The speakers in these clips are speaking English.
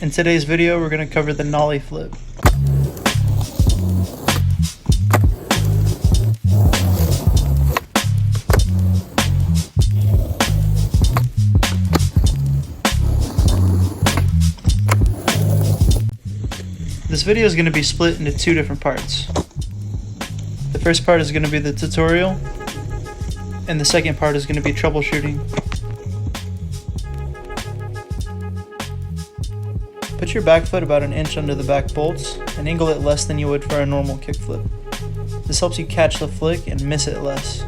In today's video, we're going to cover the nollie flip. This video is going to be split into two different parts. The first part is going to be the tutorial, and the second part is going to be troubleshooting. Put your back foot about an inch under the back bolts and angle it less than you would for a normal kickflip. This helps you catch the flick and miss it less.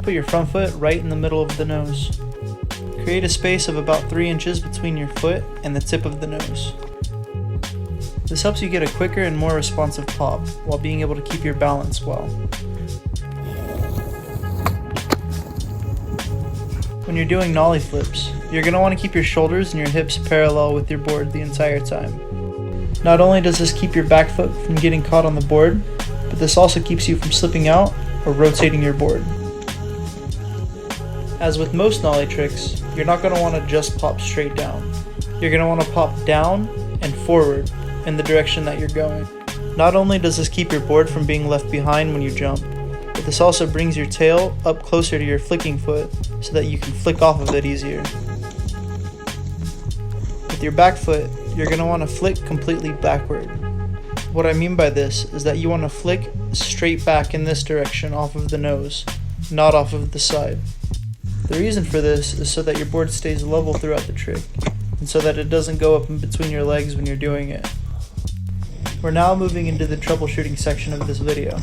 Put your front foot right in the middle of the nose. Create a space of about 3 inches between your foot and the tip of the nose. This helps you get a quicker and more responsive pop while being able to keep your balance well. When you're doing nollie flips, you're going to want to keep your shoulders and your hips parallel with your board the entire time. Not only does this keep your back foot from getting caught on the board, but this also keeps you from slipping out or rotating your board. As with most nollie tricks, you're not going to want to just pop straight down. You're going to want to pop down and forward in the direction that you're going. Not only does this keep your board from being left behind when you jump, but this also brings your tail up closer to your flicking foot so that you can flick off of it easier. With your back foot, you're going to want to flick completely backward. What I mean by this is that you want to flick straight back in this direction off of the nose, not off of the side. The reason for this is so that your board stays level throughout the trick, and so that it doesn't go up in between your legs when you're doing it. We're now moving into the troubleshooting section of this video.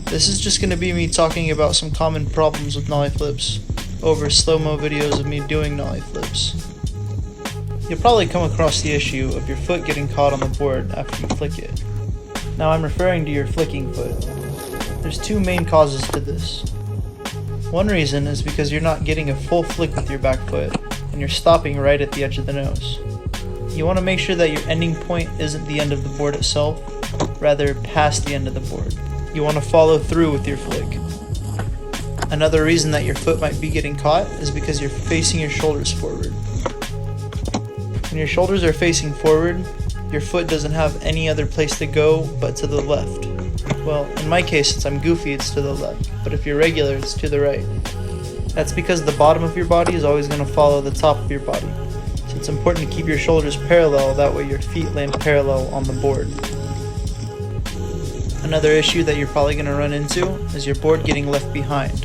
This is just going to be me talking about some common problems with nollie flips over slow-mo videos of me doing nollie flips. You'll probably come across the issue of your foot getting caught on the board after you flick it. Now I'm referring to your flicking foot. There's two main causes to this. One reason is because you're not getting a full flick with your back foot and you're stopping right at the edge of the nose. You want to make sure that your ending point isn't the end of the board itself, rather past the end of the board. You want to follow through with your flick. Another reason that your foot might be getting caught is because you're facing your shoulders forward. When your shoulders are facing forward, your foot doesn't have any other place to go but to the left. Well, in my case, since I'm goofy, it's to the left, but if you're regular, it's to the right. That's because the bottom of your body is always going to follow the top of your body. So it's important to keep your shoulders parallel, that way your feet land parallel on the board. Another issue that you're probably going to run into is your board getting left behind.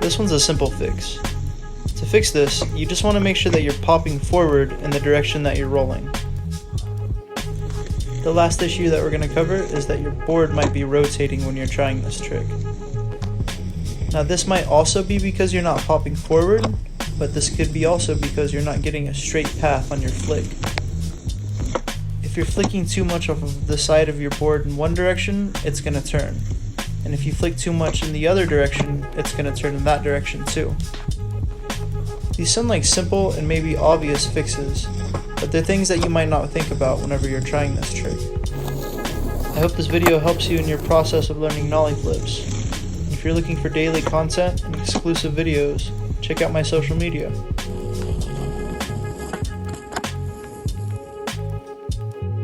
This one's a simple fix. To fix this, you just want to make sure that you're popping forward in the direction that you're rolling. The last issue that we're going to cover is that your board might be rotating when you're trying this trick. Now this might also be because you're not popping forward, but this could be also because you're not getting a straight path on your flick. If you're flicking too much off of the side of your board in one direction, it's going to turn. And if you flick too much in the other direction, it's going to turn in that direction too. These sound like simple and maybe obvious fixes, but they're things that you might not think about whenever you're trying this trick. I hope this video helps you in your process of learning nollie flips. If you're looking for daily content and exclusive videos, check out my social media.